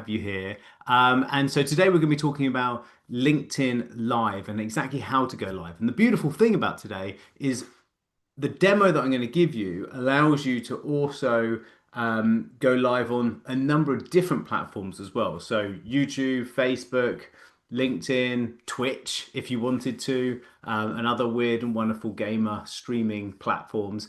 have you here. And so today we're going to be talking about LinkedIn Live and exactly how to go live. And the beautiful thing about today is the demo that I'm going to give you allows you to also go live on a number of different platforms as well. So YouTube, Facebook, LinkedIn, Twitch, if you wanted to, and other weird and wonderful gamer streaming platforms.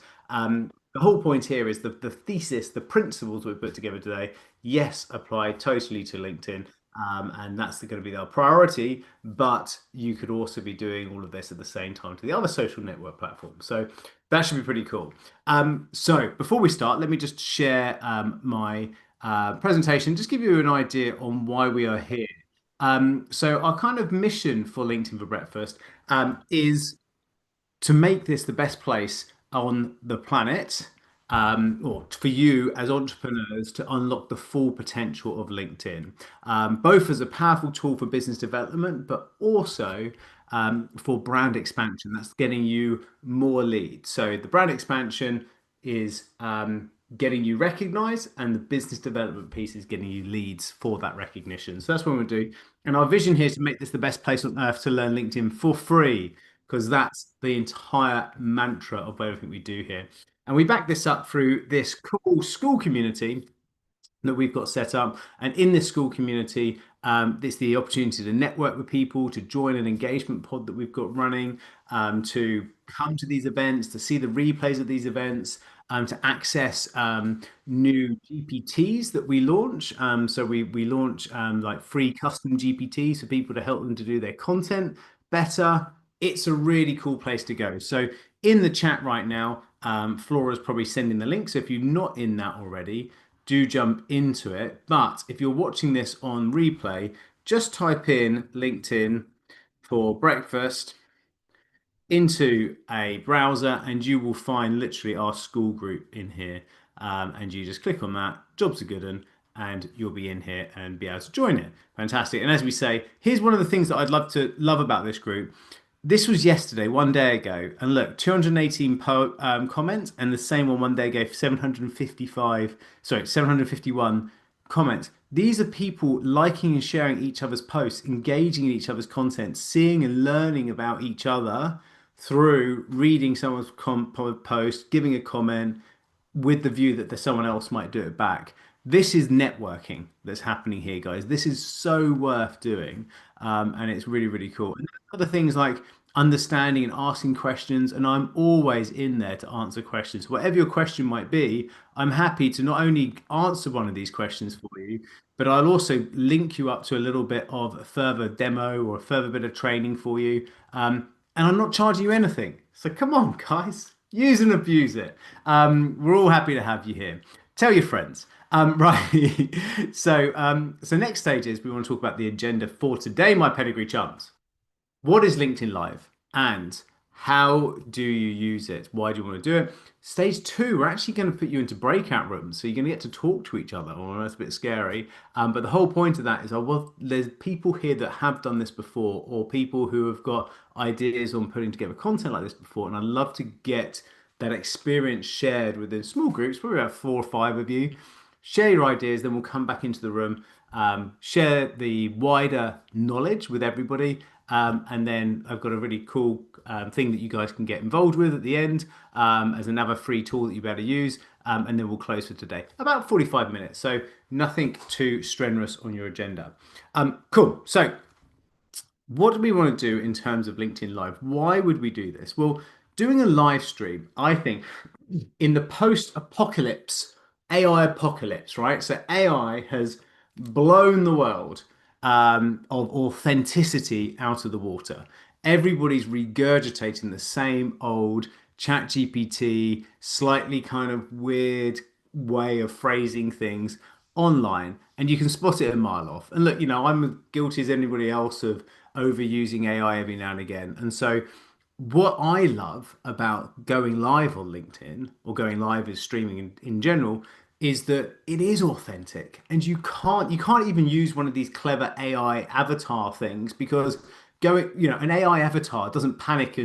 The whole point here is the thesis, the principles we've put together today, yes, apply totally to LinkedIn. And that's going to be our priority, but you could also be doing all of this at the same time to the other social network platforms. So that should be pretty cool. So before we start, let me just share my presentation, just give you an idea on why we are here. So our kind of mission for LinkedIn for Breakfast is to make this the best place on the planet, or for you as entrepreneurs to unlock the full potential of LinkedIn, both as a powerful tool for business development, but also for brand expansion. That's getting you more leads. So the brand expansion is getting you recognized, and the business development piece is getting you leads for that recognition. So that's what we're going to do. And our vision here is to make this the best place on earth to learn LinkedIn for free, because that's the entire mantra of everything we do here. And we back this up through this cool school community that we've got set up. And in this school community, it's the opportunity to network with people, to join an engagement pod that we've got running, to come to these events, to see the replays of these events, to access new GPTs that we launch. So we launch like free custom GPTs for people to help them to do their content better. It's a really cool place to go. So in the chat right now, Flora's probably sending the link. So if you're not in that already, do jump into it. But if you're watching this on replay, just type in LinkedIn for breakfast into a browser and you will find literally our school group in here. And you just click on that, jobs are good, and you'll be in here and be able to join it. Fantastic. And as we say, here's one of the things that I'd love about this group. This was yesterday, one day ago, and look, 218 comments, and the same one day ago, 751 comments. These are people liking and sharing each other's posts, engaging in each other's content, seeing and learning about each other through reading someone's post, giving a comment with the view that someone else might do it back. This is networking that's happening here, guys. This is so worth doing, and it's really, really cool. And other things like understanding and asking questions, and I'm always in there to answer questions. Whatever your question might be, I'm happy to not only answer one of these questions for you, but I'll also link you up to a little bit of a further demo or a further bit of training for you. And I'm not charging you anything. So come on, guys, use and abuse it. We're all happy to have you here. Tell your friends. Right. So next stage is we want to talk about the agenda for today, my pedigree chums. What is LinkedIn Live and how do you use it? Why do you want to do it? Stage two, we're actually going to put you into breakout rooms. So you're going to get to talk to each other. Oh, that's a bit scary. But the whole point of that is, well, there's people here that have done this before, or people who have got ideas on putting together content like this before. And I'd love to get that experience shared within small groups, probably about 4 or 5 of you. Share your ideas, then we'll come back into the room, share the wider knowledge with everybody. And then I've got a really cool thing that you guys can get involved with at the end as another free tool that you better use. And then we'll close for today. About 45 minutes, so nothing too strenuous on your agenda. Cool. So what do we want to do in terms of LinkedIn Live? Why would we do this? Well, doing a live stream, I think, in the post-apocalypse, AI apocalypse, right? So AI has blown the world of authenticity out of the water. Everybody's regurgitating the same old chat GPT, slightly kind of weird way of phrasing things online, and you can spot it a mile off. And look, I'm guilty as anybody else of overusing AI every now and again. And so what I love about going live on LinkedIn or going live as streaming in general is that it is authentic, and you can't even use one of these clever AI avatar things, because an AI avatar doesn't panic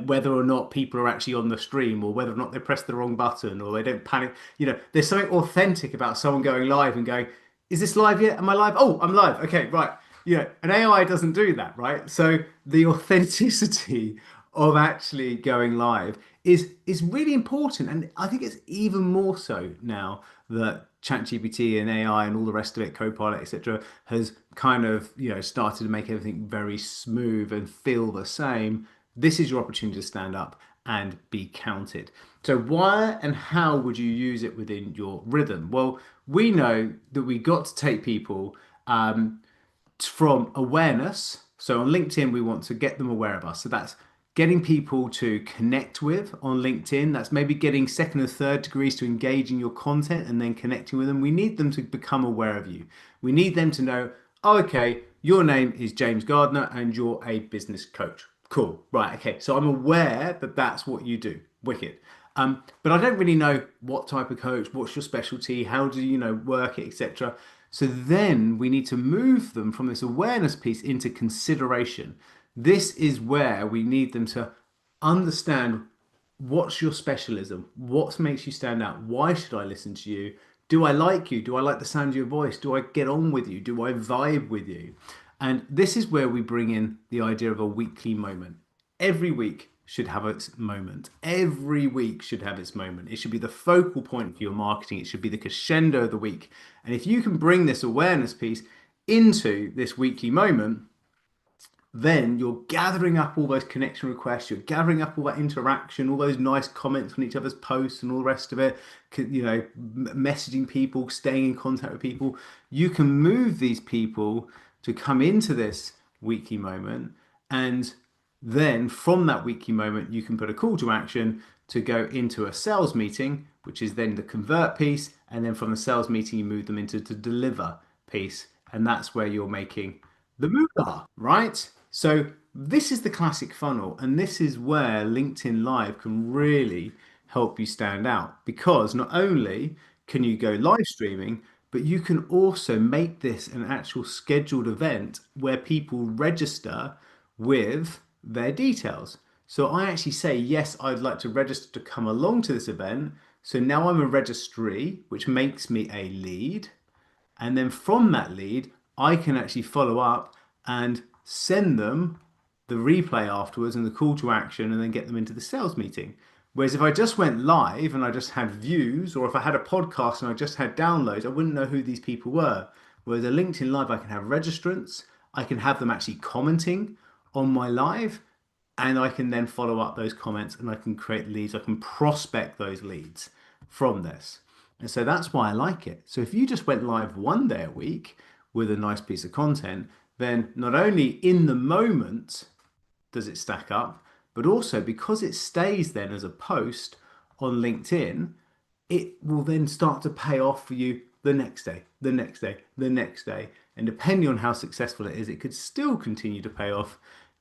whether or not people are actually on the stream, or whether or not they press the wrong button, or they don't panic. There's something authentic about someone going live and going, Is this live yet? Am I live? Oh, I'm live. Okay, right. Yeah, an AI doesn't do that, right? So the authenticity of actually going live is really important, and I think it's even more so now that ChatGPT and AI and all the rest of it, Copilot, etc., has kind of started to make everything very smooth and feel the same. This is your opportunity to stand up and be counted. So why and how would you use it within your rhythm? Well, we know that we got to take people from awareness. So on LinkedIn, we want to get them aware of us. So that's getting people to connect with on LinkedIn. That's maybe getting second or third degrees to engage in your content and then connecting with them. We need them to become aware of you. We need them to know, oh, okay, your name is James Gardner and you're a business coach. Cool. Right. Okay. So I'm aware that that's what you do. Wicked. But I don't really know what type of coach, what's your specialty, how do you work it, etc. So then we need to move them from this awareness piece into consideration. This is where we need them to understand what's your specialism, what makes you stand out, why should I listen to you? Do I like you? Do I like the sound of your voice? Do I get on with you? Do I vibe with you? And this is where we bring in the idea of a weekly moment. Every week should have its moment. Every week should have its moment. It should be the focal point for your marketing. It should be the crescendo of the week. And if you can bring this awareness piece into this weekly moment, then you're gathering up all those connection requests, you're gathering up all that interaction, all those nice comments on each other's posts and all the rest of it, messaging people, staying in contact with people. You can move these people to come into this weekly moment, and then from that weekly moment, you can put a call to action to go into a sales meeting, which is then the convert piece. And then from the sales meeting, you move them into the deliver piece. And that's where you're making the moolah, right? So this is the classic funnel, and this is where LinkedIn Live can really help you stand out because not only can you go live streaming, but you can also make this an actual scheduled event where people register with their details. So I actually say, yes, I'd like to register to come along to this event. So now I'm a registree, which makes me a lead. And then from that lead, I can actually follow up and send them the replay afterwards and the call to action and then get them into the sales meeting. Whereas if I just went live and I just had views, or if I had a podcast and I just had downloads, I wouldn't know who these people were. Whereas a LinkedIn Live, I can have registrants, I can have them actually commenting on my live, and I can then follow up those comments and I can create leads. I can prospect those leads from this. And so that's why I like it. So if you just went live one day a week with a nice piece of content, then not only in the moment does it stack up, but also because it stays then as a post on LinkedIn, it will then start to pay off for you the next day, the next day, the next day. And depending on how successful it is, it could still continue to pay off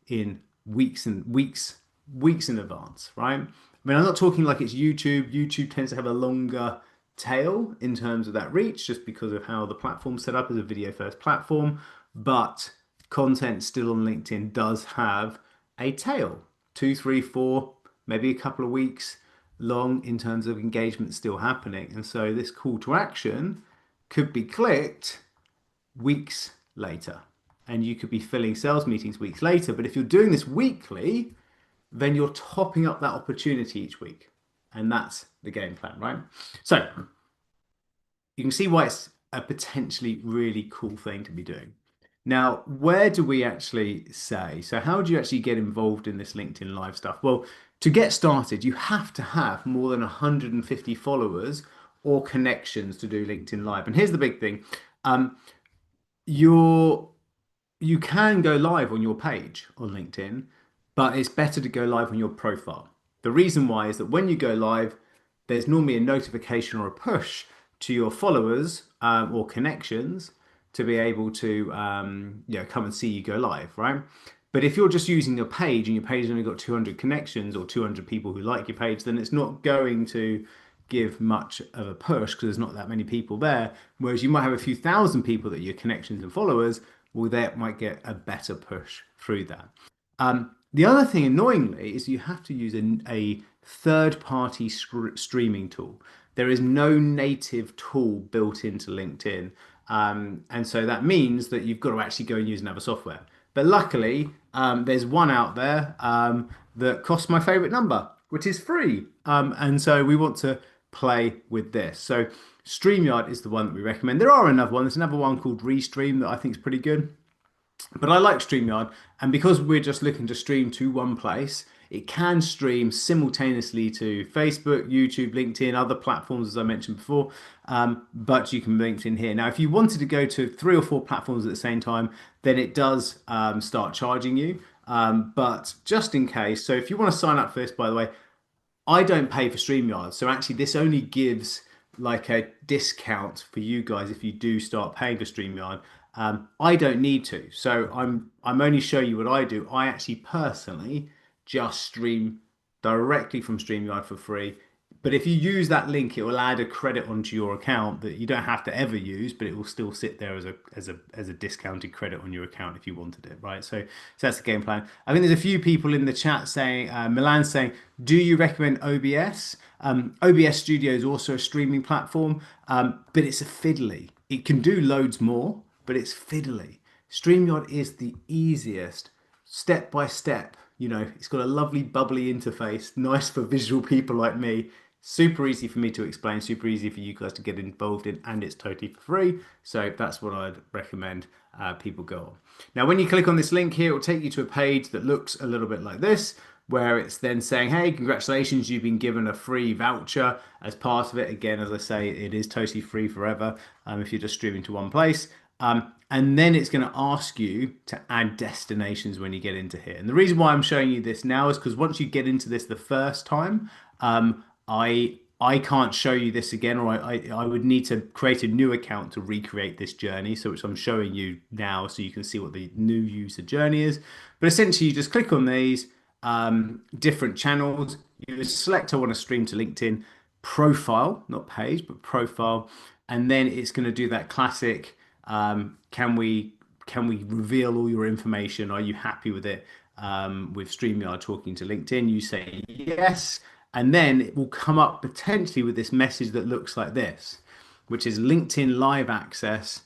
in weeks in advance, right? I mean, I'm not talking like it's YouTube. YouTube tends to have a longer tail in terms of that reach just because of how the platform's set up as a video first platform. But content still on LinkedIn does have a tail, 2, 3, 4, maybe a couple of weeks long in terms of engagement still happening. And so this call to action could be clicked weeks later. And you could be filling sales meetings weeks later. But if you're doing this weekly, then you're topping up that opportunity each week. And that's the game plan, right? So you can see why it's a potentially really cool thing to be doing. Now, where do we actually say? So, how do you actually get involved in this LinkedIn Live stuff? Well, to get started, you have to have more than 150 followers or connections to do LinkedIn Live. And here's the big thing. You're you can go live on your page on LinkedIn, but it's better to go live on your profile. The reason why is that when you go live, there's normally a notification or a push to your followers or connections to be able to come and see you go live, right? But if you're just using your page and your page has only got 200 connections or 200 people who like your page, then it's not going to give much of a push because there's not that many people there. Whereas you might have a few thousand people that are your connections and followers, well, that might get a better push through that. The other thing, annoyingly, is you have to use a third-party streaming tool. There is no native tool built into LinkedIn And so that means that you've got to actually go and use another software. But luckily, there's one out there that costs my favorite number, which is free. And so we want to play with this. So StreamYard is the one that we recommend. There are another one. There's another one called Restream that I think is pretty good. But I like StreamYard, and because we're just looking to stream to one place, it can stream simultaneously to Facebook, YouTube, LinkedIn, other platforms, as I mentioned before. But you can link in here. Now, if you wanted to go to 3 or 4 platforms at the same time, then it does start charging you. But just in case, so if you want to sign up for this, by the way, I don't pay for StreamYard, so actually this only gives like a discount for you guys if you do start paying for StreamYard. I don't need to, so I'm only showing you what I do. I actually personally just stream directly from StreamYard for free. But if you use that link, it will add a credit onto your account that you don't have to ever use, but it will still sit there as a discounted credit on your account if you wanted it, right? So that's the game plan. I think there's a few people in the chat saying, Milan saying, do you recommend OBS? OBS Studio is also a streaming platform, but it's a fiddly. It can do loads more, but it's fiddly. StreamYard is the easiest, step by step. You know, it's got a lovely bubbly interface, nice for visual people like me. Super easy for me to explain, super easy for you guys to get involved in, and it's totally for free. So that's what I'd recommend people go on. Now, when you click on this link here, it will take you to a page that looks a little bit like this, where it's then saying, hey, congratulations, you've been given a free voucher as part of it. Again, as I say, it is totally free forever if you're just streaming to one place. And then it's going to ask you to add destinations when you get into here. And the reason why I'm showing you this now is because once you get into this the first time, I can't show you this again, or I would need to create a new account to recreate this journey. So which I'm showing you now so you can see what the new user journey is. But essentially you just click on these different channels. You select I want to stream to LinkedIn profile, not page, but profile. And then it's going to do that classic, can we reveal all your information? Are you happy with it? With StreamYard talking to LinkedIn, you say yes, and then it will come up potentially with this message that looks like this, which is LinkedIn Live access.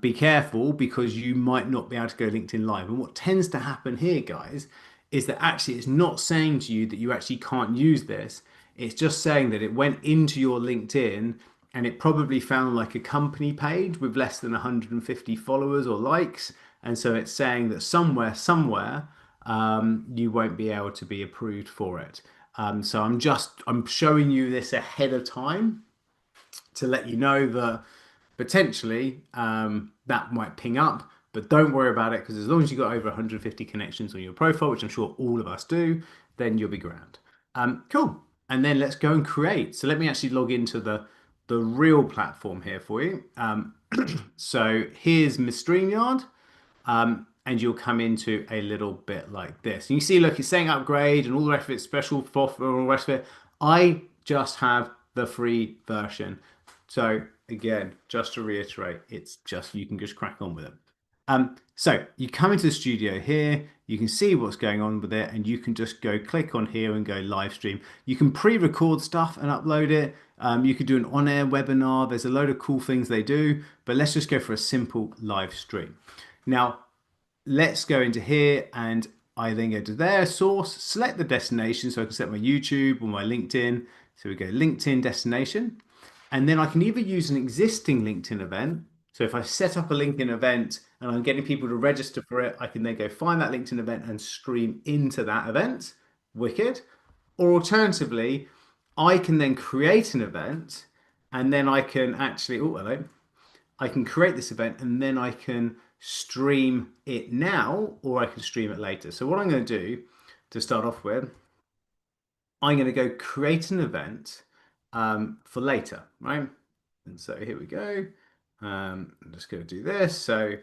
Be careful because you might not be able to go LinkedIn Live. And what tends to happen here, guys, is that actually it's not saying to you that you actually can't use this. It's just saying that it went into your LinkedIn and it probably found like a company page with less than 150 followers or likes. And so it's saying that somewhere, you won't be able to be approved for it. So I'm showing you this ahead of time to let you know that potentially that might ping up, but don't worry about it because as long as you've got over 150 connections on your profile, which I'm sure all of us do, then you'll be grand. Cool. And then let's go and create. So let me actually log into the real platform here for you. So here's my StreamYard. And you'll come into a little bit like this. And you see, look, it's saying upgrade and all the rest of it, special software and all the rest of it. I just have the free version. So again, just to reiterate, it's just, you can just crack on with it. So you come into the studio here, you can see what's going on with it, and you can just go click on here and go live stream. You can pre-record stuff and upload it. You could do an on-air webinar. There's a load of cool things they do, but let's just go for a simple live stream. Now, let's go into here and I then go to their source, select the destination. So I can set my YouTube or my LinkedIn. So we go LinkedIn destination. And then I can either use an existing LinkedIn event. So if I set up a LinkedIn event and I'm getting people to register for it, I can then go find that LinkedIn event and stream into that event. Wicked. Or alternatively, I can then create an event and then I can actually, oh, hello. I can create this event and then I can stream it now or I can stream it later. So what I'm going to do to start off with, I'm going to go create an event for later, right? And so here we go. I'm just going to do this. So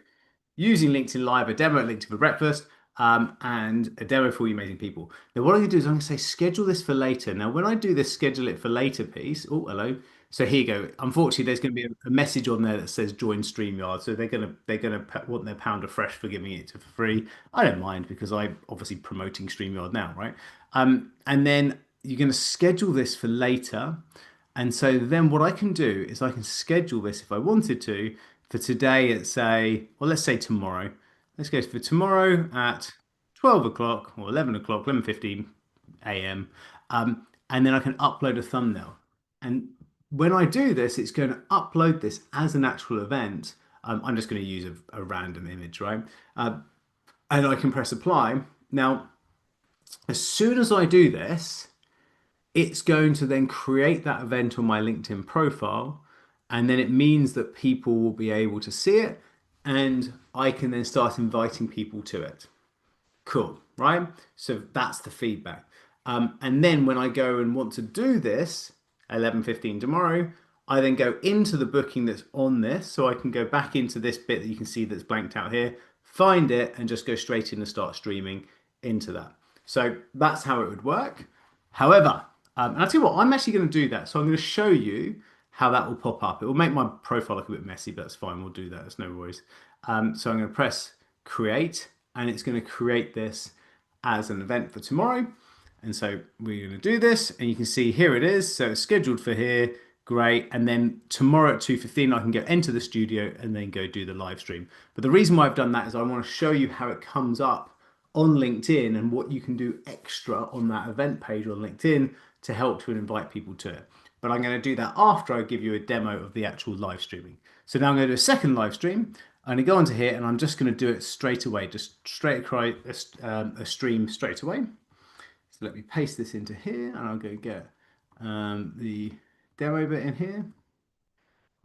using LinkedIn Live, a demo at LinkedIn for breakfast, and a demo for all you amazing people. Now what I'm going to do is I'm going to say schedule this for later. Now when I do this schedule it for later piece, oh, hello. So here you go. Unfortunately, there's going to be a message on there that says join StreamYard. So they're gonna want their pound of fresh for giving it for free. I don't mind because I'm obviously promoting StreamYard now, right? And then you're going to schedule this for later. And so then what I can do is I can schedule this if I wanted to for today at say, well, let's say tomorrow. Let's go for tomorrow at 12 o'clock or 11 o'clock, 11:15 a.m. And then I can upload a thumbnail. And when I do this, it's going to upload this as an actual event. I'm just going to use a random image, right? And I can press apply. Now, as soon as I do this, it's going to then create that event on my LinkedIn profile. And then it means that people will be able to see it and I can then start inviting people to it. Cool, right? So that's the feedback. And then when I go and want to do this, 11:15 tomorrow, I then go into the booking that's on this. So I can go back into this bit that you can see that's blanked out here, find it, and just go straight in and start streaming into that. So that's how it would work. However, and I'll tell you what, I'm actually going to do that. So I'm going to show you how that will pop up. It will make my profile look a bit messy, but that's fine. We'll do that. That's no worries. So I'm going to press create, and it's going to create this as an event for tomorrow. And so we're going to do this, and you can see here it is. So it's scheduled for here. Great. And then tomorrow at 2:15, I can go enter the studio and then go do the live stream. But the reason why I've done that is I want to show you how it comes up on LinkedIn and what you can do extra on that event page on LinkedIn to help to invite people to it. But I'm going to do that after I give you a demo of the actual live streaming. So now I'm going to do a second live stream. I'm going to go onto here and I'm just going to do it straight away, just straight across a stream straight away. So let me paste this into here and I'll go get the demo bit in here.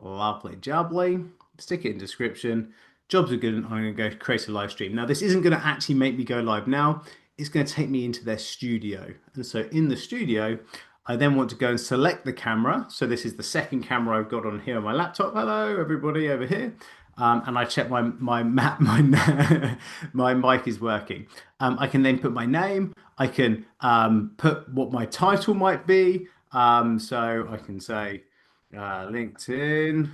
Lovely jubbly. Stick it in description. Jobs are good, and I'm going to go create a live stream. Now, this isn't going to actually make me go live now. It's going to take me into their studio. And so in the studio, I then want to go and select the camera. So this is the second camera I've got on here on my laptop. Hello, everybody over here. And I check my map, my mic is working. I can then put my name. I can put what my title might be. So I can say LinkedIn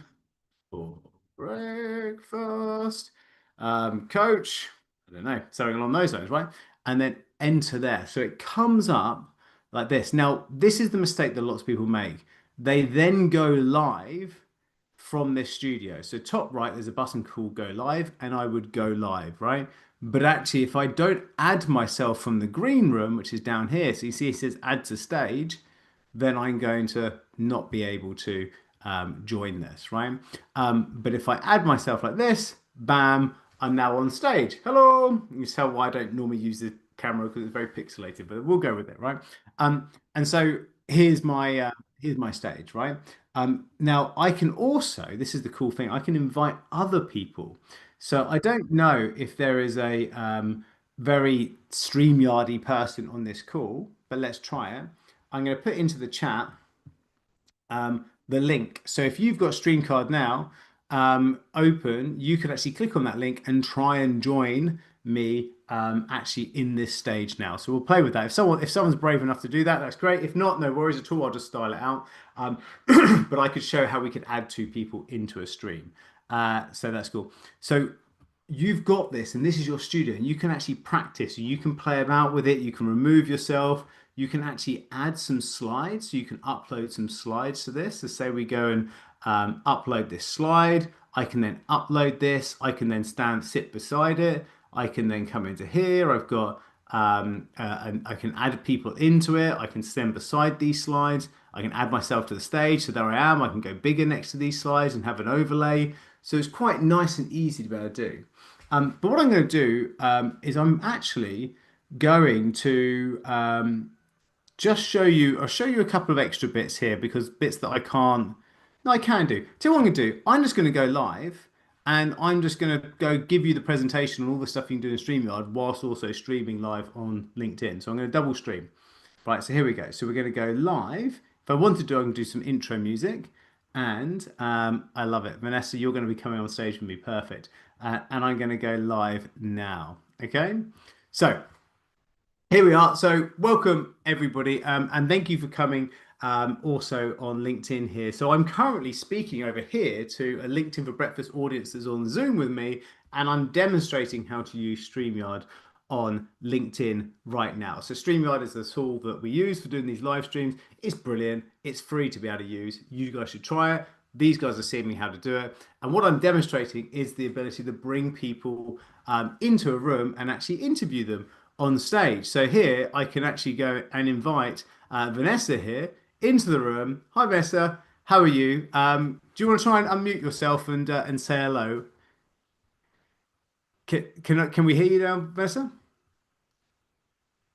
for breakfast, coach. I don't know, something along those lines, right? And then enter there. So it comes up like this. Now, this is the mistake that lots of people make. They then go live from this studio. So top right, there's a button called go live, and I would go live, right? But actually, if I don't add myself from the green room, which is down here, so you see it says add to stage, then I'm going to not be able to join this, right? But if I add myself like this, bam, I'm now on stage. Hello. You can tell why I don't normally use the camera because it's very pixelated, but we'll go with it, right? And so here's my stage, right? Now I can also, this is the cool thing, I can invite other people. So I don't know if there is a very StreamYardy person on this call, but let's try it. I'm going to put into the chat the link. So if you've got StreamCard now open, you can actually click on that link and try and join me actually in this stage now. So we'll play with that. If someone's brave enough to do that, that's great. If not, no worries at all. I'll just style it out. But I could show how we could add two people into a stream. So that's cool. So you've got this, and this is your studio, and you can actually practice. You can play about with it. You can remove yourself. You can actually add some slides. So you can upload some slides to this. So say we go and upload this slide. I can then upload this. I can then sit beside it. I can then come into here. I've got, and I can add people into it. I can stand beside these slides. I can add myself to the stage. So there I am. I can go bigger next to these slides and have an overlay. So it's quite nice and easy to be able to do. But what I'm going to do is I'm actually going to just I'll show you a couple of extra bits here because bits that I can't, no, I can do. Tell you what I'm going to do. I'm just going to go live and I'm just going to go give you the presentation on all the stuff you can do in StreamYard whilst also streaming live on LinkedIn. So I'm going to double stream. Right, so here we go. So we're going to go live. If I wanted to, I can do some intro music. And I love it. Vanessa, you're going to be coming on stage with me. Perfect. And I'm going to go live now. Okay. So here we are. So welcome everybody. And thank you for coming also on LinkedIn here. So I'm currently speaking over here to a LinkedIn for Breakfast audience that's on Zoom with me. And I'm demonstrating how to use StreamYard on LinkedIn right now. So StreamYard is the tool that we use for doing these live streams. It's brilliant. It's free to be able to use. You guys should try it. These guys are seeing me how to do it. And what I'm demonstrating is the ability to bring people into a room and actually interview them on stage. So here I can actually go and invite Vanessa here into the room. Hi, Vanessa. How are you? Do you want to try and unmute yourself and say hello? Can we hear you now, Vanessa?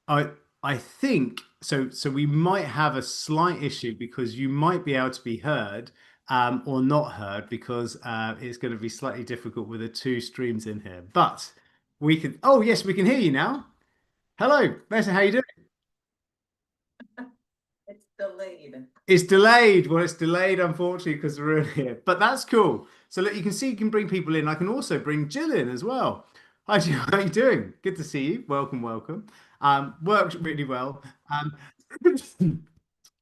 I I think so. So we might have a slight issue because you might be able to be heard or not heard because it's going to be slightly difficult with the two streams in here. But we can. Oh yes, we can hear you now. Hello, Vanessa. How you doing? It's delayed. It's delayed. Well, it's delayed, unfortunately, because we're in here. But that's cool. So look, you can see you can bring people in. I can also bring Jill in as well. Hi, Jill. How you doing? Good to see you. Welcome, welcome. Worked really well.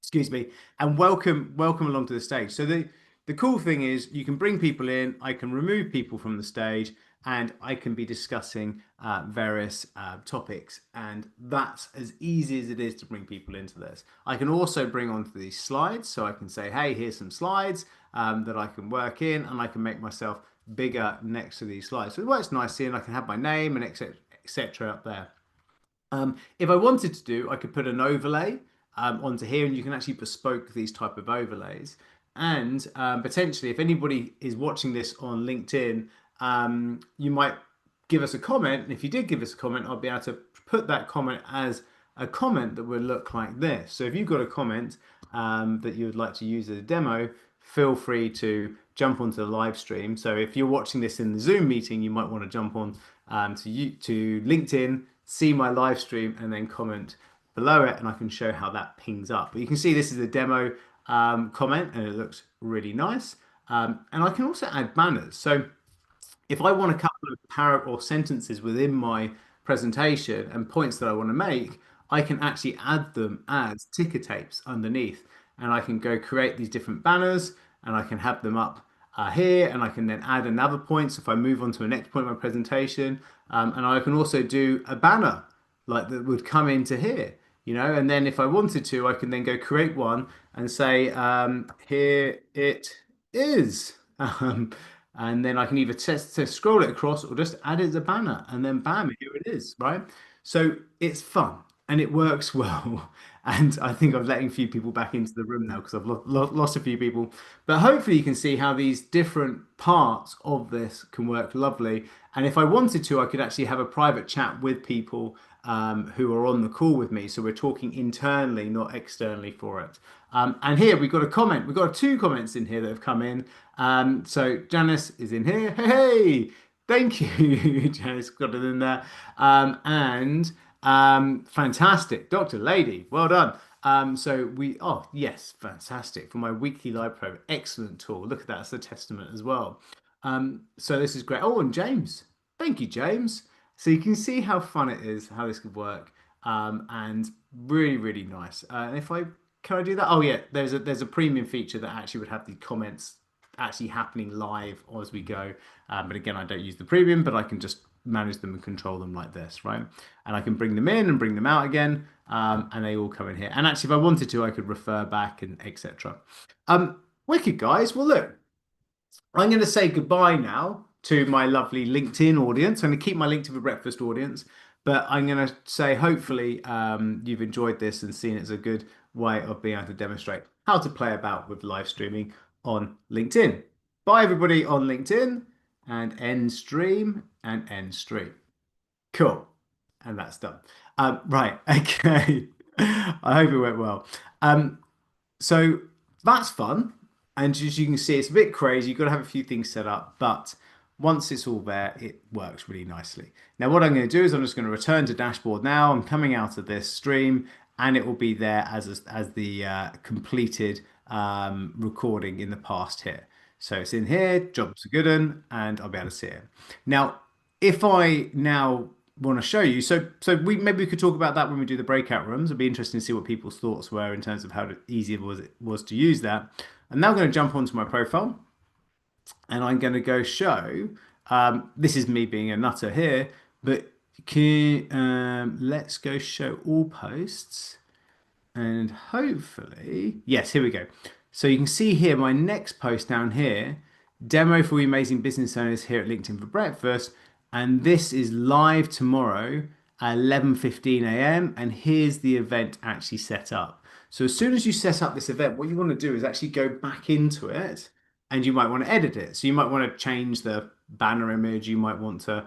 Excuse me, and welcome along to the stage. So the cool thing is you can bring people in, I can remove people from the stage, and I can be discussing various topics, and that's as easy as it is to bring people into this. I can also bring onto these slides, so I can say, hey, here's some slides that I can work in, and I can make myself bigger next to these slides. So it works nicely, and I can have my name and etc. up there. If I wanted to do, I could put an overlay onto here, and you can actually bespoke these type of overlays. And potentially, if anybody is watching this on LinkedIn, you might give us a comment. And if you did give us a comment, I'll be able to put that comment as a comment that would look like this. So if you've got a comment that you would like to use as a demo, feel free to jump onto the live stream. So if you're watching this in the Zoom meeting, you might want to jump on to LinkedIn, see my live stream, and then comment below it, and I can show how that pings up. But you can see this is a demo comment, and it looks really nice. And I can also add banners. So if I want a couple of paragraph or sentences within my presentation and points that I want to make, I can actually add them as ticker tapes underneath. And I can go create these different banners and I can have them up here and I can then add another point. So if I move on to the next point of my presentation, and I can also do a banner like that would come into here, and then if I wanted to, I can then go create one and say, here it is. And then I can either test to scroll it across or just add it as a banner and then bam, here it is, right? So it's fun and it works well. And I think I'm letting a few people back into the room now because I've lost a few people. But hopefully you can see how these different parts of this can work lovely. And if I wanted to, I could actually have a private chat with people who are on the call with me. So we're talking internally, not externally for it. And here we've got a comment. We've got two comments in here that have come in. So Janice is in here. Hey, thank you. Janice got it in there. And fantastic. Dr. Lady, well done. Oh, yes, fantastic. For my weekly live program, excellent tool. Look at that, it's a testament as well. So this is great. Oh, and James, thank you, James. So you can see how fun it is, how this could work, and really, really nice. And if I can I do that? Oh yeah, there's a premium feature that actually would have the comments actually happening live as we go. But again, I don't use the premium, but I can just manage them and control them like this, right? And I can bring them in and bring them out again, and they all come in here. And actually, if I wanted to, I could refer back and etc. Wicked guys. Well, look, I'm going to say goodbye now to my lovely LinkedIn audience. I'm going to keep my LinkedIn for Breakfast audience, but I'm going to say hopefully you've enjoyed this and seen it as a good way of being able to demonstrate how to play about with live streaming on LinkedIn. Bye, everybody on LinkedIn, and end stream and end stream. Cool. And that's done. Right. Okay. I hope it went well. So that's fun. And as you can see, it's a bit crazy. You've got to have a few things set up, but once it's all there, it works really nicely. Now, what I'm going to do is I'm just going to return to dashboard now. I'm coming out of this stream and it will be there as the completed recording in the past here. So it's in here, jobs are good, and I'll be able to see it. Now, if I now want to show you, so we maybe we could talk about that when we do the breakout rooms. It'd be interesting to see what people's thoughts were in terms of how easy it was to use that. I'm now going to jump onto my profile and I'm going to go show. This is me being a nutter here, but let's go show all posts and hopefully, yes, here we go. So you can see here my next post down here, demo for we amazing business owners here at LinkedIn for Breakfast. And this is live tomorrow at 11:15 a.m. And here's the event actually set up. So as soon as you set up this event, what you want to do is actually go back into it and you might want to edit it. So you might want to change the banner image. You might want to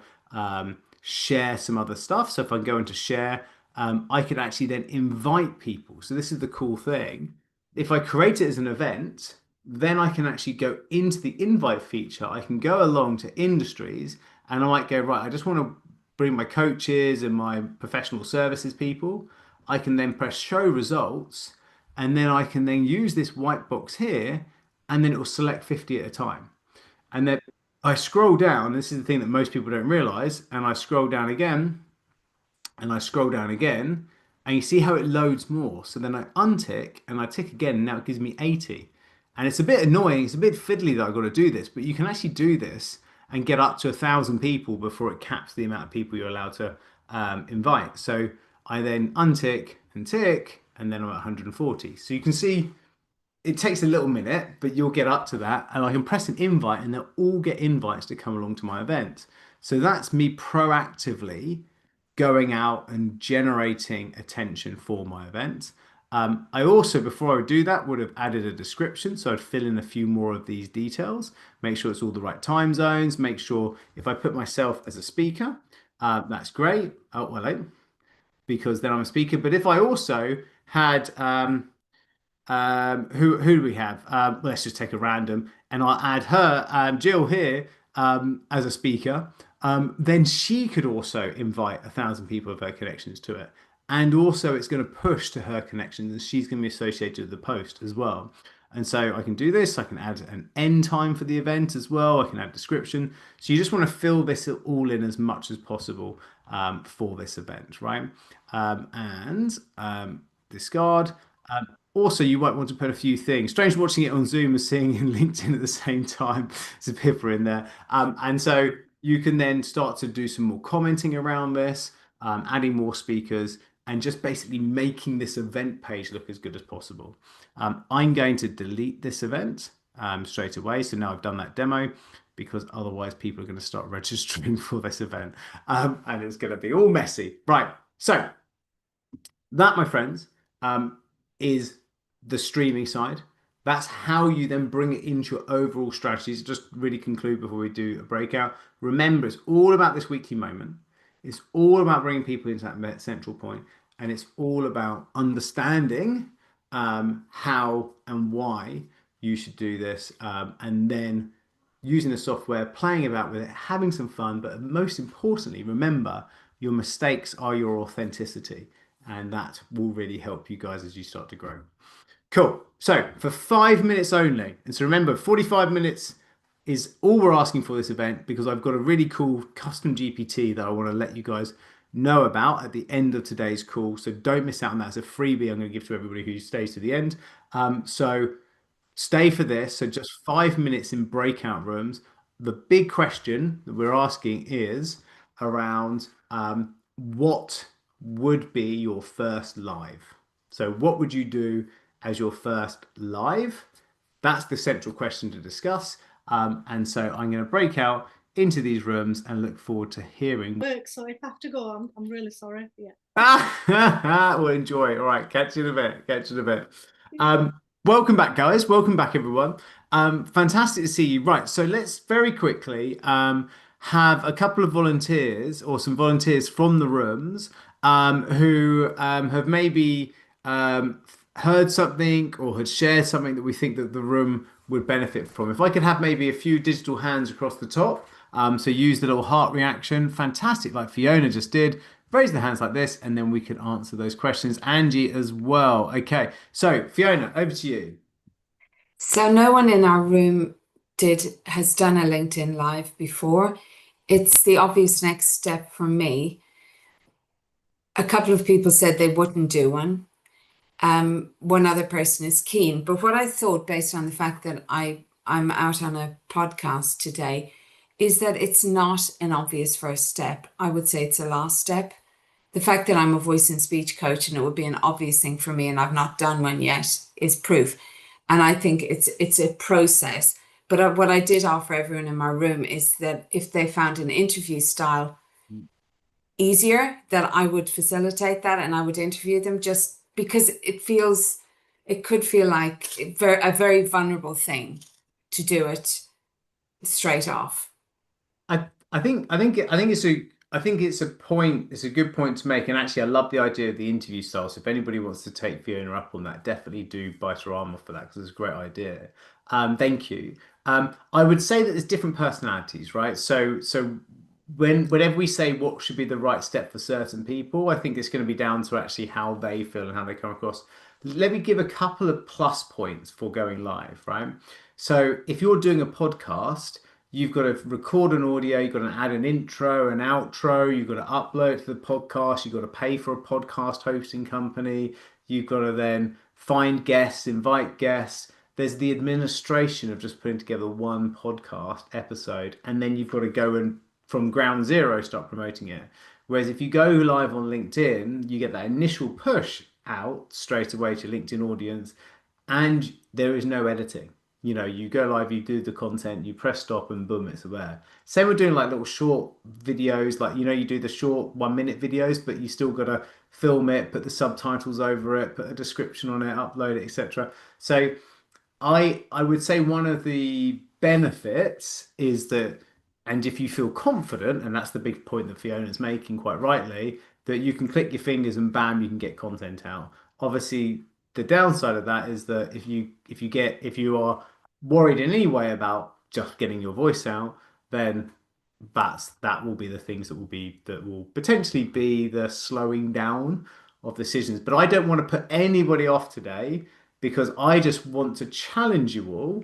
share some other stuff. So if I go into share, I could actually then invite people. So this is the cool thing. If I create it as an event, then I can actually go into the invite feature. I can go along to industries and I might go, right, I just want to bring my coaches and my professional services people. I can then press show results and then I can then use this white box here and then it will select 50 at a time. And then I scroll down. This is the thing that most people don't realize. And I scroll down again and I scroll down again and you see how it loads more. So then I untick and I tick again and now it gives me 80. And it's a bit annoying, it's a bit fiddly that I've got to do this, but you can actually do this and get up to 1,000 people before it caps the amount of people you're allowed to invite. So I then untick and tick and then I'm at 140. So you can see it takes a little minute, but you'll get up to that. And I can press an invite and they'll all get invites to come along to my event. So that's me proactively going out and generating attention for my event. I also, before I would do that, would have added a description. So I'd fill in a few more of these details, make sure it's all the right time zones, make sure if I put myself as a speaker, that's great. Oh, well, because then I'm a speaker. But if I also had who do we have? Let's just take a random, and I'll add her, Jill here, as a speaker. Then she could also invite 1,000 people of her connections to it, and also it's going to push to her connections, and she's going to be associated with the post as well. And so I can do this. I can add an end time for the event as well. I can add description. So you just want to fill this all in as much as possible for this event, right? And discard. Also, you might want to put a few things. Strange watching it on Zoom and seeing it in LinkedIn at the same time. There's a pipper in there. And so you can then start to do some more commenting around this, adding more speakers, and just basically making this event page look as good as possible. I'm going to delete this event straight away. So now I've done that demo because otherwise people are going to start registering for this event and it's going to be all messy. Right. So that, my friends, is the streaming side. That's how you then bring it into your overall strategies. Just really conclude before we do a breakout. Remember, it's all about this weekly moment. It's all about bringing people into that central point, and it's all about understanding how and why you should do this, and then using the software, playing about with it, having some fun. But most importantly, remember, your mistakes are your authenticity, and that will really help you guys as you start to grow. Cool. So for 5 minutes only, and so remember, 45 minutes is all we're asking for this event because I've got a really cool custom GPT that I want to let you guys know about at the end of today's call. So don't miss out on that. It's a freebie I'm going to give to everybody who stays to the end. So stay for this. So just 5 minutes in breakout rooms. The big question that we're asking is around what would be your first live? So what would you do as your first live? That's the central question to discuss. And so I'm going to break out into these rooms and look forward to hearing. So if I have to go, I'm really sorry. Yeah. We'll enjoy it. All right. Catch you in a bit. Catch you in a bit. Welcome back, guys. Welcome back, everyone. Fantastic to see you. Right. So let's very quickly have a couple of volunteers or some volunteers from the rooms who have maybe heard something or had shared something that we think that the room would benefit from. If I could have maybe a few digital hands across the top, so use the little heart reaction, fantastic, like Fiona just did. Raise the hands like this, and then we can answer those questions. Angie as well. Okay, so Fiona, over to you. So no one in our room has done a LinkedIn Live before. It's the obvious next step for me. A couple of people said they wouldn't do one. One other person is keen. But what I thought, based on the fact that I'm out on a podcast today, is that it's not an obvious first step. I would say it's a last step. The fact that I'm a voice and speech coach and it would be an obvious thing for me and I've not done one yet is proof. And I think it's a process. But what I did offer everyone in my room is that if they found an interview style easier, that I would facilitate that and I would interview them, just because it could feel like a very vulnerable thing to do it straight off. It's a good point to make. And actually I love the idea of the interview style. So if anybody wants to take Fiona up on that, definitely do bite her arm off for that because it's a great idea. Thank you. I would say that there's different personalities, right? So whenever we say what should be the right step for certain people, I think it's going to be down to actually how they feel and how they come across. Let me give a couple of plus points for going live, right? So if you're doing a podcast, you've got to record an audio, you've got to add an intro, an outro, you've got to upload to the podcast, you've got to pay for a podcast hosting company, you've got to then find guests, invite guests. There's the administration of just putting together one podcast episode, and then you've got to go and from ground zero start promoting it. Whereas if you go live on LinkedIn, you get that initial push out straight away to LinkedIn audience, and there is no editing. You go live, you do the content, you press stop, and boom, it's there. Same with doing like little short videos, like you do the short 1 minute videos, but you still got to film it, put the subtitles over it, put a description on it, upload it, etc. So I would say one of the benefits is that, and if you feel confident, and that's the big point that Fiona's making quite rightly, that you can click your fingers and bam, you can get content out. Obviously, the downside of that is that if you are worried in any way about just getting your voice out, then that will be the things that will potentially be the slowing down of decisions. But I don't want to put anybody off today because I just want to challenge you all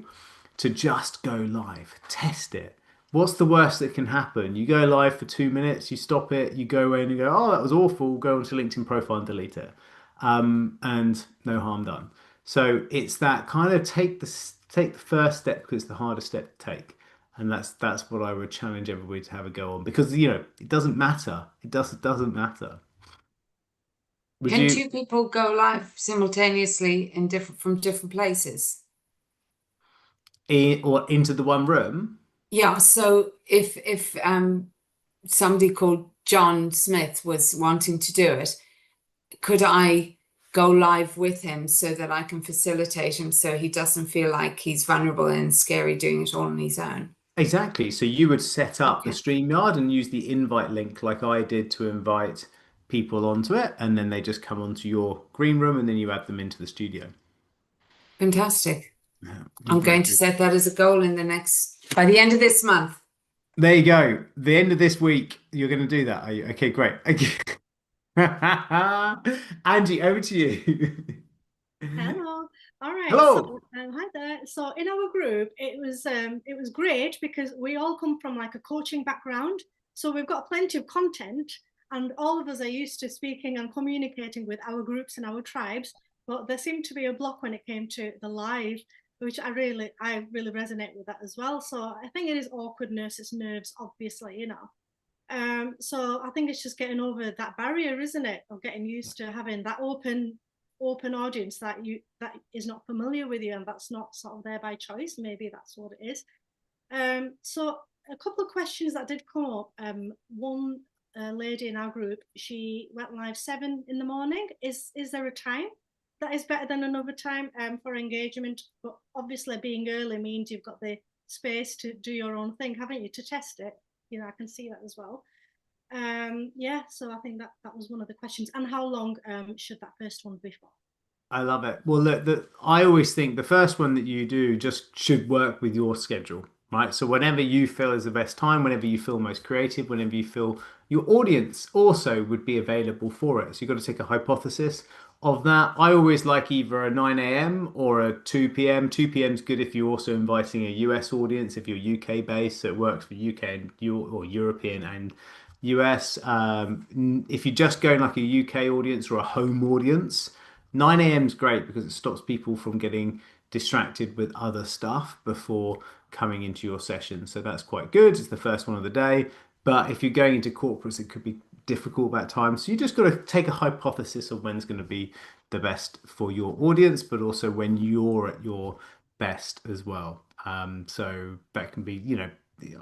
to just go live, test it. What's the worst that can happen? You go live for 2 minutes, you stop it, you go away and you go, oh, that was awful. Go onto LinkedIn profile and delete it. And no harm done. So it's that kind of take the first step because it's the hardest step to take. And that's what I would challenge everybody to have a go on because it doesn't matter. It doesn't matter. Would Can you two people go live simultaneously from different places? or into the one room? Yeah, so if somebody called John Smith was wanting to do it, could I go live with him so that I can facilitate him so he doesn't feel like he's vulnerable and scary doing it all on his own? Exactly. So you would set up the Okay, StreamYard and use the invite link like I did to invite people onto it, and then they just come onto your green room and then you add them into the studio. fantastic. Yeah, I'm very going to good. set that as a goal by the end of this month. There you go. The end of this week, you're going to do that, are you? Okay, great. Okay. Angie, over to you. Hello. All right. So Hello. hi there. So in our group, it was great because we all come from like a coaching background. So we've got plenty of content, and all of us are used to speaking and communicating with our groups and our tribes. But there seemed to be a block when it came to the live, which I really resonate with that as well. So I think it is awkwardness, it's nerves, obviously. So I think it's just getting over that barrier, isn't it, of getting used to having that open audience that is not familiar with you and that's not sort of there by choice. Maybe that's what it is. So a couple of questions that did come up. One lady in our group, she went live 7 in the morning. Is there a time that is better than another time for engagement? But obviously being early means you've got the space to do your own thing, haven't you, to test it? I can see that as well. Yeah, so I think that was one of the questions. And how long should that first one be for? I love it. Well, look, I always think the first one that you do just should work with your schedule, right? So whenever you feel is the best time, whenever you feel most creative, whenever you feel your audience also would be available for it. So you've got to take a hypothesis of that. I always like either a 9 a.m. or a 2 p.m. 2 p.m. is good if you're also inviting a US audience, if you're UK based, so it works for UK and or European and US. If you're just going like a UK audience or a home audience, 9 a.m. is great because it stops people from getting distracted with other stuff before coming into your session. So that's quite good. It's the first one of the day. But if you're going into corporates, it could be difficult at times. So you just got to take a hypothesis of when's going to be the best for your audience, but also when you're at your best as well. So that can be,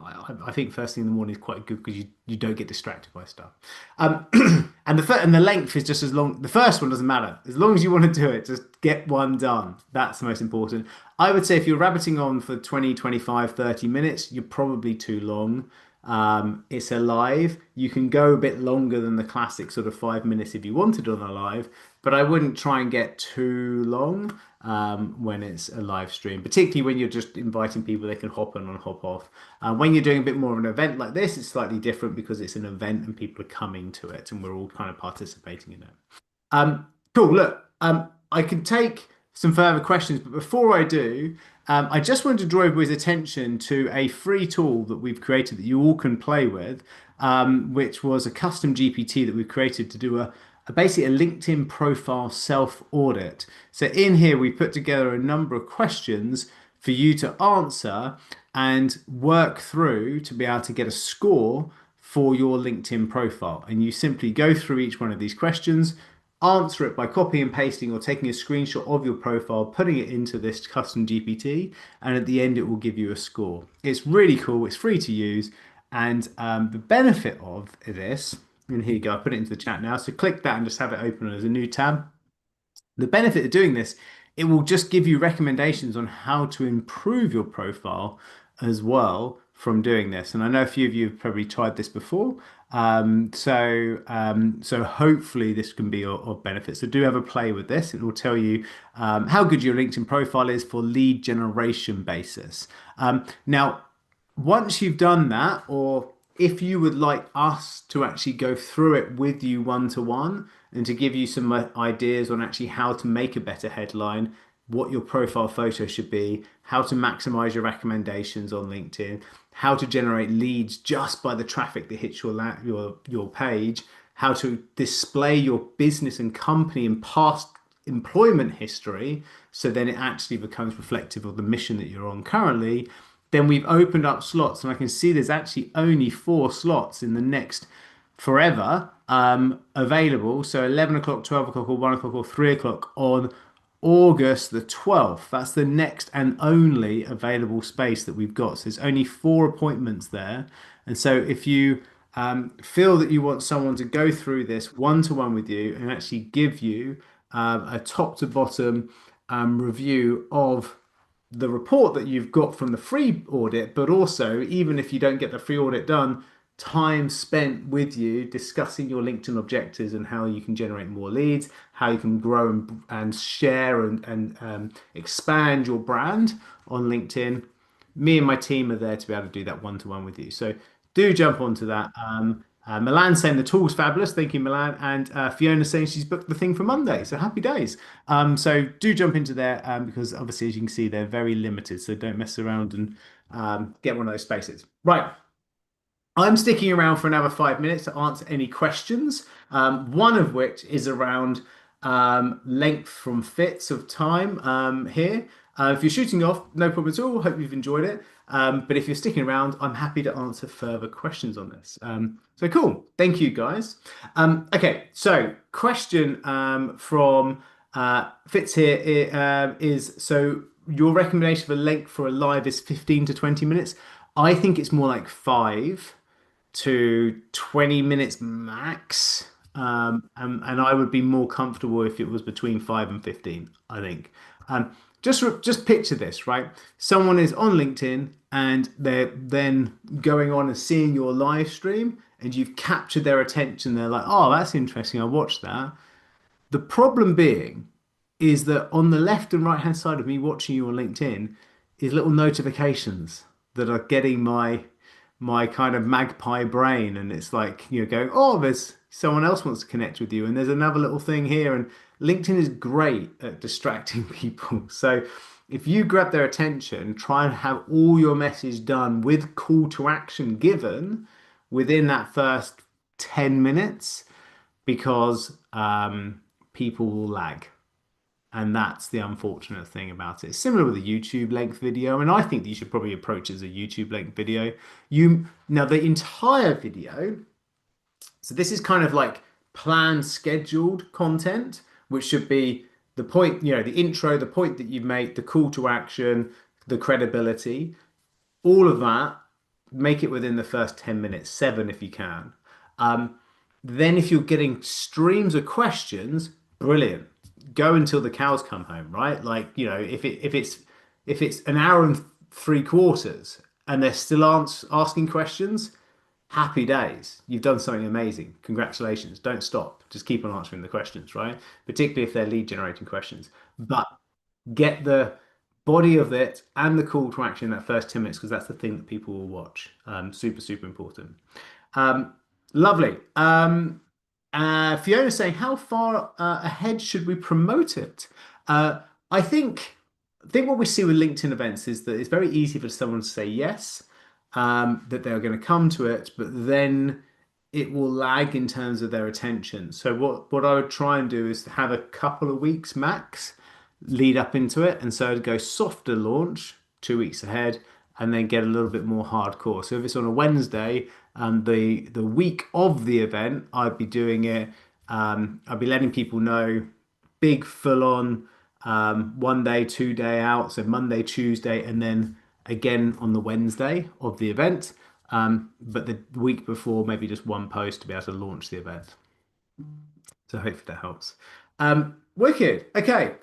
I think first thing in the morning is quite good because you don't get distracted by stuff. And the length is just as long. The first one doesn't matter as long as you want to do it. Just get one done. That's the most important. I would say if you're rabbiting on for 20, 25, 30 minutes, you're probably too long. It's a live. You can go a bit longer than the classic sort of 5 minutes if you wanted on a live, but I wouldn't try and get too long when it's a live stream, particularly when you're just inviting people, they can hop on and hop off. When you're doing a bit more of an event like this, it's slightly different because it's an event and people are coming to it and we're all kind of participating in it. Cool. Look, I can take some further questions, but before I do, I just wanted to draw everybody's attention to a free tool that we've created that you all can play with, which was a custom GPT that we've created to do basically a LinkedIn profile self-audit. So in here, we put together a number of questions for you to answer and work through to be able to get a score for your LinkedIn profile. And you simply go through each one of these questions, answer it by copying and pasting or taking a screenshot of your profile, putting it into this custom GPT, and at the end it will give you a score. It's really cool, it's free to use, and the benefit of this, and here you go, I put it into the chat now, so click that and just have it open as a new tab. The benefit of doing this, it will just give you recommendations on how to improve your profile as well from doing this. And I know a few of you have probably tried this before. So hopefully this can be of benefit. So do have a play with this. It will tell you how good your LinkedIn profile is for lead generation basis. Now, once you've done that, or if you would like us to actually go through it with you one-to-one and to give you some ideas on actually how to make a better headline, what your profile photo should be, how to maximize your recommendations on LinkedIn, how to generate leads just by the traffic that hits your page, how to display your business and company and past employment history so then it actually becomes reflective of the mission that you're on currently, then we've opened up slots, and I can see there's actually only 4 slots in the next forever available. So 11 o'clock, 12 o'clock, or 1 o'clock, or 3 o'clock on August the 12th. That's the next and only available space that we've got. So there's only 4 appointments there. And so if you feel that you want someone to go through this one-to-one with you and actually give you a top to bottom review of the report that you've got from the free audit, but also even if you don't get the free audit done, time spent with you discussing your LinkedIn objectives and how you can generate more leads, how you can grow and share and expand your brand on LinkedIn. Me and my team are there to be able to do that one-to-one with you. So do jump onto that. Milan saying the tool's fabulous. Thank you, Milan. And Fiona saying she's booked the thing for Monday. So happy days. So do jump into there because obviously, as you can see, they're very limited. So don't mess around and get one of those spaces. Right. I'm sticking around for another 5 minutes to answer any questions. One of which is around length from fits of time here. If you're shooting off, no problem at all. Hope you've enjoyed it. But if you're sticking around, I'm happy to answer further questions on this. So cool. Thank you, guys. Okay, so question from Fitz here is, so your recommendation for length for a live is 15 to 20 minutes. I think it's more like 5 to 20 minutes max. And I would be more comfortable if it was between 5 and 15, I think. Just picture this, right? Someone is on LinkedIn and they're then going on and seeing your live stream and you've captured their attention. They're like, oh, that's interesting. I watched that. The problem being is that on the left and right hand side of me watching you on LinkedIn is little notifications that are getting my kind of magpie brain, and it's like going, oh, there's someone else wants to connect with you, and there's another little thing here. And LinkedIn is great at distracting people. So if you grab their attention, try and have all your message done with call to action given within that first 10 minutes, because people will lag. And that's the unfortunate thing about it. It's similar with a YouTube length video. And I think that you should probably approach it as a YouTube length video. Now the entire video So this is kind of like planned, scheduled content, which should be the point, you know, the intro, the point that you make, the call to action, the credibility, all of that. Make it within the first 10 minutes, 7 if you can. Um, then if you're getting streams of questions, brilliant. Go until the cows come home, right? Like, you know, if it's an hour and 3/4 and they're still asking questions, happy days. You've done something amazing. Congratulations. Don't stop. Just keep on answering the questions, right? Particularly if they're lead generating questions. But get the body of it and the call to action in that first 10 minutes because that's the thing that people will watch. Super, super important. Um, Lovely. Fiona saying, how far ahead should we promote it? I think what we see with LinkedIn events is that it's very easy for someone to say yes, that they're going to come to it, but then it will lag in terms of their attention. So what I would try and do is have a couple of weeks max lead up into it, and so I'd go softer launch 2 weeks ahead, and then get a little bit more hardcore. So if it's on a Wednesday, the week of the event, I'd be doing it. I'd be letting people know big full on 1 day, 2 day out. So Monday, Tuesday, and then again on the Wednesday of the event. But the week before, maybe just one post to be able to launch the event. So hopefully that helps. Wicked. Okay.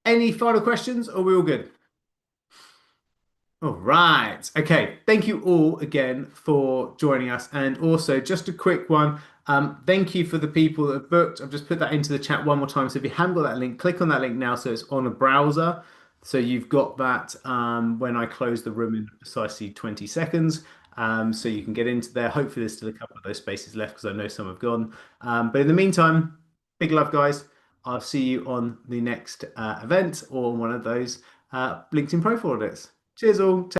Any final questions, or are we all good? All right. Okay. Thank you all again for joining us. And also, just a quick one. Thank you for the people that have booked. I've just put that into the chat one more time. So if you haven't got that link, click on that link now so it's on a browser. So you've got that when I close the room in precisely 20 seconds. So you can get into there. Hopefully, there's still a couple of those spaces left because I know some have gone. But in the meantime, big love, guys. I'll see you on the next event or one of those LinkedIn profile audits. Cheers all.